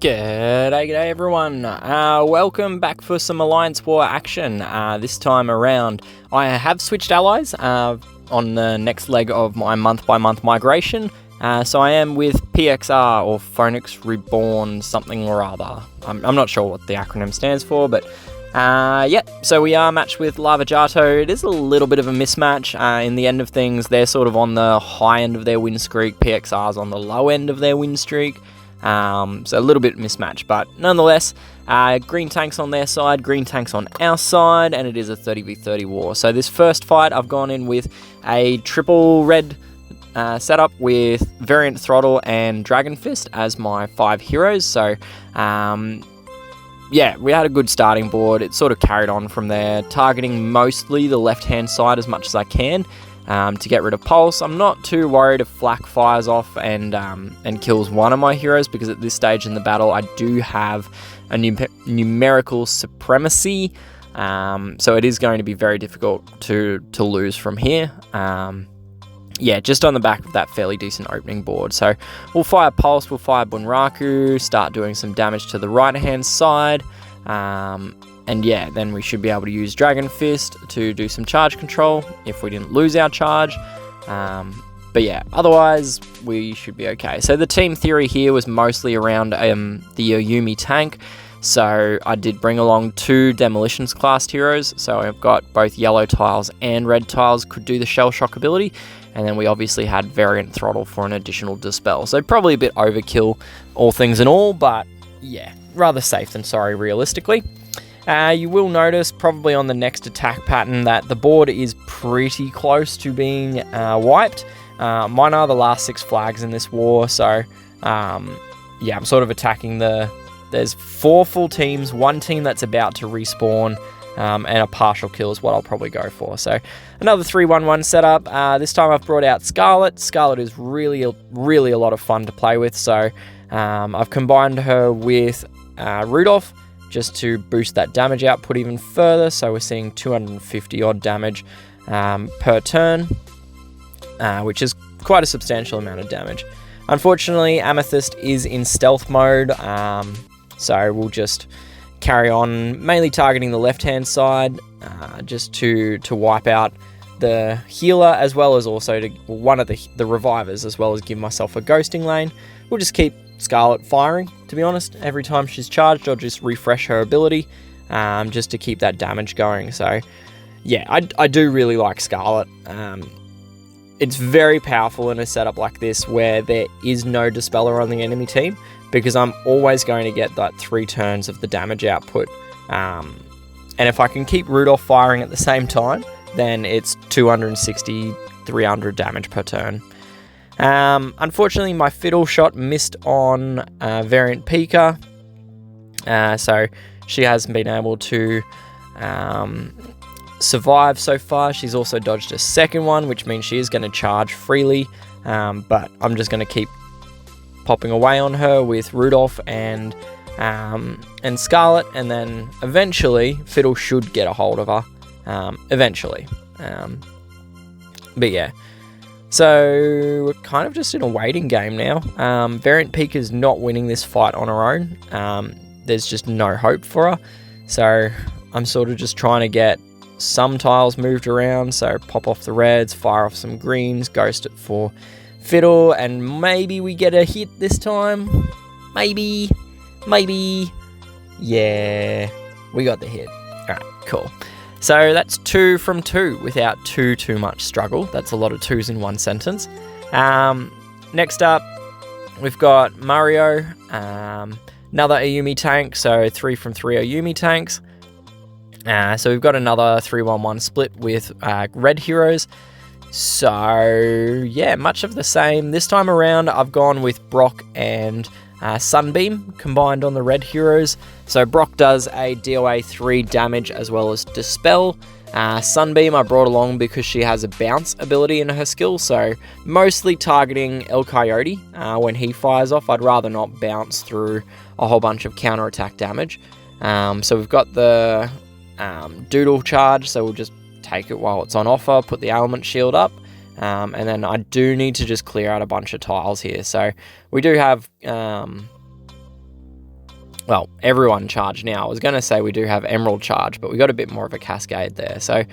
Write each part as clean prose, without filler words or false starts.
G'day everyone, welcome back for some AllianceWar action. This time around I have switched allies on the next leg of my month-by-month migration. So I am with PXR, or Phoenix Reborn something or other. I'm not sure what the acronym stands for, but yeah, so we are matched with Lava Jato. It is a little bit of a mismatch in the end of things. They're sort of on the high end of their win streak, PXR's on the low end of their win streak. So a little bit mismatched, but nonetheless, green tanks on their side, green tanks on our side, and it is a 30v30 war. So this first fight, I've gone in with a triple red setup with Variant Throttle and Dragon Fist as my 5 heroes. So yeah, we had a good starting board. It sort of carried on from there, targeting mostly the left-hand side as much as I can. To get rid of Pulse. I'm not too worried if Flak fires off and kills one of my heroes, because at this stage in the battle I do have a numerical supremacy, so it is going to be very difficult to lose from here. Yeah, just on the back of that fairly decent opening board. So we'll fire Pulse, we'll fire Bunraku, start doing some damage to the right hand side. And yeah, then we should be able to use Dragon Fist to do some charge control if we didn't lose our charge. But yeah, otherwise we should be okay. So the team theory here was mostly around the Ayumi tank. So I did bring along 2 Demolitions class heroes. So I've got both yellow tiles and red tiles could do the Shell Shock ability. And then we obviously had Variant Throttle for an additional Dispel. So probably a bit overkill, all things in all, but yeah, rather safe than sorry realistically. You will notice probably on the next attack pattern that the board is pretty close to being wiped. Mine are the last 6 flags in this war, so yeah, I'm sort of attacking there's 4 full teams, 1 team that's about to respawn, and a partial kill is what I'll probably go for. So another 3-1-1 setup. This time I've brought out Scarlet. Scarlet is really a lot of fun to play with, so I've combined her with Rudolph, just to boost that damage output even further. So we're seeing 250 odd damage per turn, which is quite a substantial amount of damage. Unfortunately, Amethyst is in stealth mode, so we'll just carry on mainly targeting the left hand side, just to wipe out the healer, as well as also one of the revivers, as well as give myself a ghosting lane. We'll just keep Scarlet firing, to be honest. Every time she's charged, I'll just refresh her ability, just to keep that damage going. So yeah, I do really like Scarlet. It's very powerful in a setup like this where there is no Dispeller on the enemy team, because I'm always going to get that 3 turns of the damage output. And if I can keep Rudolph firing at the same time, then it's 260, 300 damage per turn. Unfortunately, my Fiddle shot missed on Variant Pika, so she hasn't been able to survive so far. She's also dodged a second one, which means she is going to charge freely, but I'm just going to keep popping away on her with Rudolph and Scarlet, and then eventually Fiddle should get a hold of her, eventually. But yeah. So we're kind of just in a waiting game now. Variant Pika's not winning this fight on her own. There's just no hope for her. So I'm sort of just trying to get some tiles moved around. So pop off the reds, fire off some greens, ghost it for Fiddle, and maybe we get a hit this time. Maybe. Yeah, we got the hit. Alright, cool. So that's 2 from 2 without too much struggle. That's a lot of 2s in one sentence. Next up, we've got Mario, another Ayumi tank, so 3 from 3 Ayumi tanks. So we've got another 3-1-1 split with red heroes. So yeah, much of the same. This time around, I've gone with Brock and Sunbeam combined on the red heroes. So Brock does a DOA 3 damage as well as Dispel. Sunbeam I brought along because she has a bounce ability in her skill, so mostly targeting El Coyote when he fires off. I'd rather not bounce through a whole bunch of counterattack damage. So we've got the Doodle charge, so we'll just take it while it's on offer, put the Element Shield up, and then I do need to just clear out a bunch of tiles here. So we do have well, everyone charge now. I was going to say we do have Emerald charge, but we got a bit more of a cascade there. So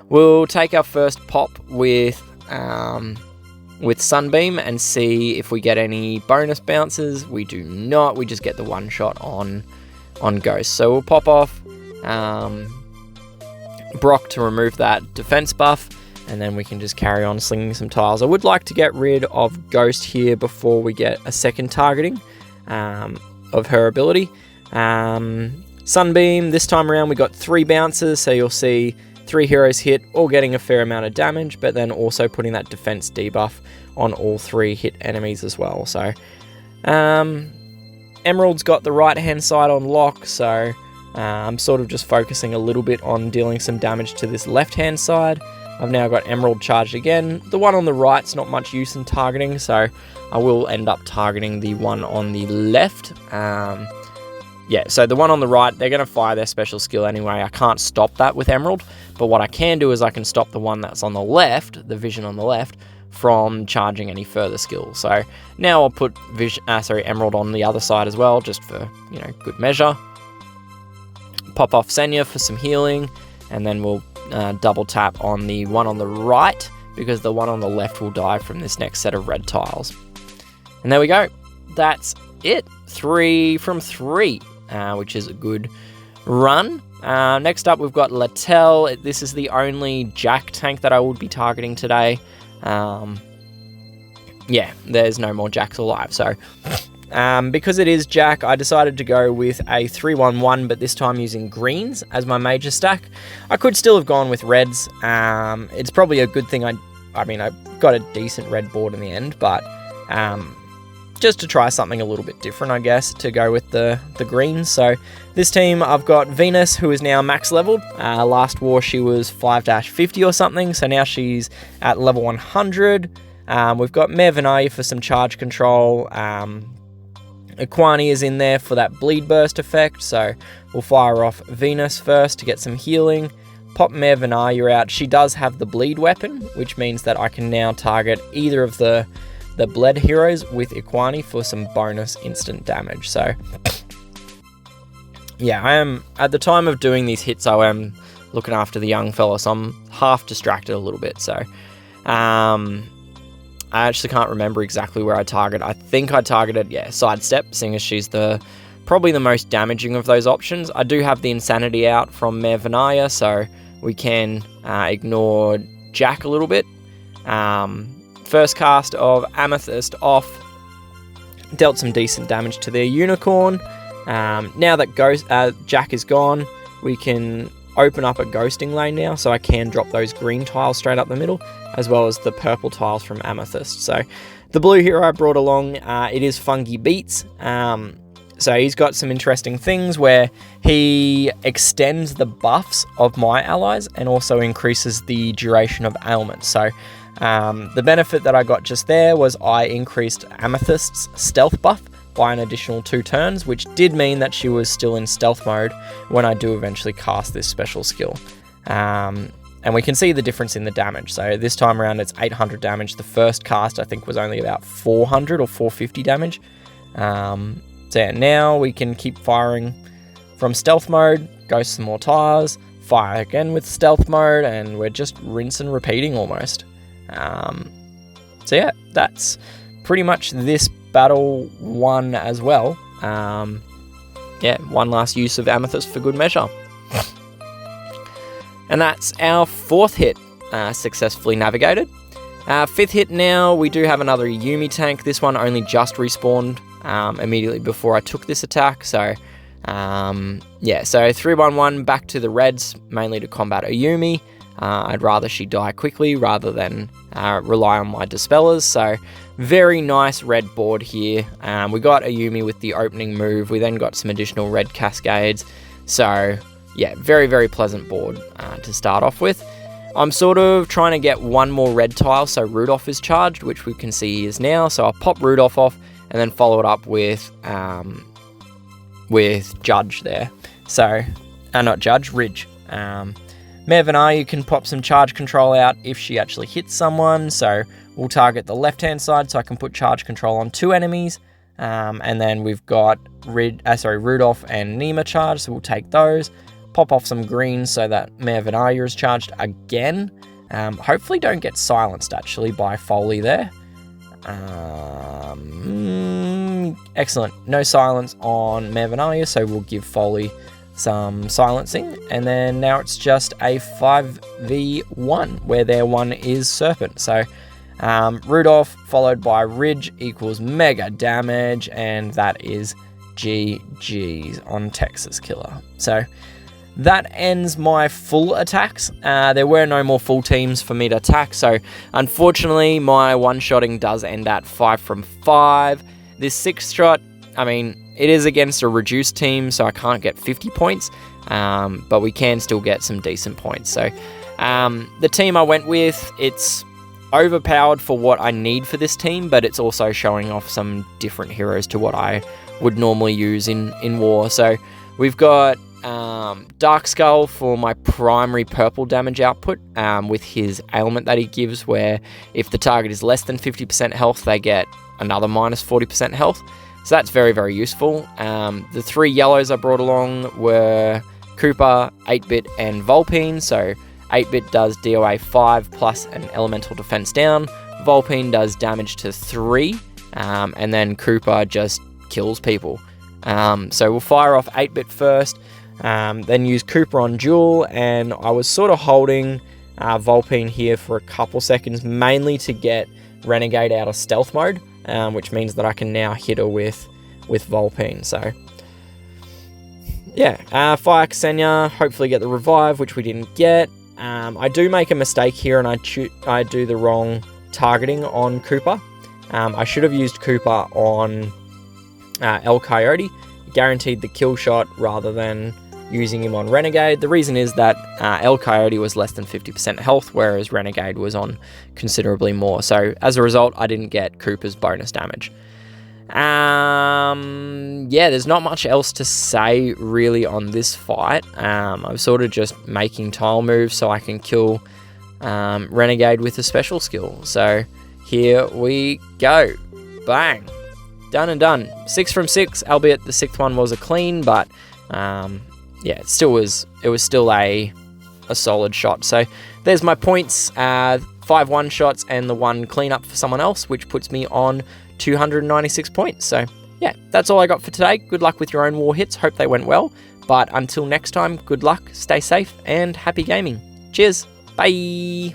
we'll take our first pop with Sunbeam and see if we get any bonus bounces. We do not. We just get the one shot on Ghost. So we'll pop off Brock to remove that defense buff, and then we can just carry on slinging some tiles. I would like to get rid of Ghost here before we get a second targeting of her ability. Sunbeam, this time around we got 3 bounces, so you'll see 3 heroes hit, all getting a fair amount of damage, but then also putting that defense debuff on all 3 hit enemies as well. So Emerald's got the right hand side on lock, so I'm sort of just focusing a little bit on dealing some damage to this left hand side. I've now got Emerald charged again. The one on the right's not much use in targeting, so I will end up targeting the one on the left. Yeah, so the one on the right, they're going to fire their special skill anyway. I can't stop that with Emerald, but what I can do is I can stop the one that's on the left, the vision on the left, from charging any further skills. So now I'll put Emerald on the other side as well, just for, good measure. Pop off Senya for some healing, and then we'll double tap on the one on the right, because the one on the left will die from this next set of red tiles. And there we go. That's it. 3 from 3, which is a good run. Next up, we've got Letal. This is the only Jack tank that I would be targeting today. Yeah, there's no more Jacks alive. So because it is Jack, I decided to go with a 3-1-1, but this time using greens as my major stack. I could still have gone with reds. It's probably a good thing I got a decent red board in the end, but just to try something a little bit different, I guess, to go with the greens. So this team, I've got Venus, who is now max leveled. Last war, she was 5-50 or something, so now she's at level 100. We've got Mayor for some charge control. Equani is in there for that bleed burst effect, so we'll fire off Venus first to get some healing. Pop Mayor out. She does have the bleed weapon, which means that I can now target either of the bled heroes with Equani for some bonus instant damage. So yeah, I am, at the time of doing these hits, I am looking after the young fella, so I'm half distracted a little bit. So I actually can't remember exactly where I target. I think I targeted, Sidestep, seeing as she's probably the most damaging of those options. I do have the Insanity out from Mayor Vinaya, so we can ignore Jack a little bit. First cast of Amethyst off, dealt some decent damage to their Unicorn. Now that Jack is gone, we can open up a ghosting lane now, so I can drop those green tiles straight up the middle, as well as the purple tiles from Amethyst. So the blue hero I brought along, it is Fungi Beats. So he's got some interesting things where he extends the buffs of my allies and also increases the duration of ailments. So the benefit that I got just there was I increased Amethyst's stealth buff by an additional 2 turns, which did mean that she was still in stealth mode when I do eventually cast this special skill. And we can see the difference in the damage. So this time around it's 800 damage. The first cast I think was only about 400 or 450 damage. So yeah, now we can keep firing from stealth mode, go some more tires, fire again with stealth mode, and we're just rinse and repeating almost. So yeah, that's pretty much this battle won as well. Yeah, one last use of Amethyst for good measure. And that's our 4th hit successfully navigated. 5th hit now, we do have another Yumi tank. This one only just respawned immediately before I took this attack. So yeah, so 3-1-1 back to the reds, mainly to combat a Yumi. I'd rather she die quickly rather than rely on my dispellers. So very nice red board here. We got a Yumi with the opening move. We then got some additional red cascades. So yeah, very, very pleasant board to start off with. I'm sort of trying to get one more red tile so Rudolph is charged, which we can see he is now. So I'll pop Rudolph off and then follow it up with Judge there. So, not Judge, Ridge. Mayor, you can pop some charge control out if she actually hits someone. So we'll target the left-hand side so I can put charge control on 2 enemies. And then we've got Rudolph and Nima charged, so we'll take those. Pop off some greens so that Mayor Venaya is charged again. Hopefully don't get silenced, actually, by Foley there. Excellent. No silence on Mayor Venaya, so we'll give Foley some silencing. And then now it's just a 5v1, where their one is Serpent. So Rudolph followed by Ridge equals mega damage, and that is GG's on Texas Killer. So that ends my full attacks. There were no more full teams for me to attack, so unfortunately my one-shotting does end at 5 from 5. This 6-shot, I mean, it is against a reduced team, so I can't get 50 points, but we can still get some decent points. So the team I went with, it's overpowered for what I need for this team, but it's also showing off some different heroes to what I would normally use in war. So we've got Dark Skull for my primary purple damage output, with his ailment that he gives, where if the target is less than 50% health, they get another minus 40% health. So that's very, very useful. The 3 yellows I brought along were Cooper, 8-bit, and Vulpine. So 8-bit does DOA 5 plus an elemental defense down. Vulpine does damage to 3, and then Cooper just kills people. So we'll fire off 8-bit first, then use Cooper on Jewel, and I was sort of holding Vulpine here for a couple seconds, mainly to get Renegade out of stealth mode, which means that I can now hit her with Vulpine. So yeah, fire Ksenia, hopefully get the revive, which we didn't get. I do make a mistake here, and I do the wrong targeting on Cooper. I should have used Cooper on El Coyote, guaranteed the kill shot rather than using him on Renegade. The reason is that El Coyote was less than 50% health, whereas Renegade was on considerably more. So as a result, I didn't get Cooper's bonus damage. Yeah, there's not much else to say really on this fight. I'm sort of just making tile moves so I can kill Renegade with a special skill. So here we go. Bang. Done and done. 6 from 6, albeit the 6th one was a clean, but yeah, it was still a solid shot. So there's my points, 5 one-shots and the 1 cleanup for someone else, which puts me on 296 points. So yeah, that's all I got for today. Good luck with your own war hits. Hope they went well. But until next time, good luck, stay safe, and happy gaming. Cheers. Bye.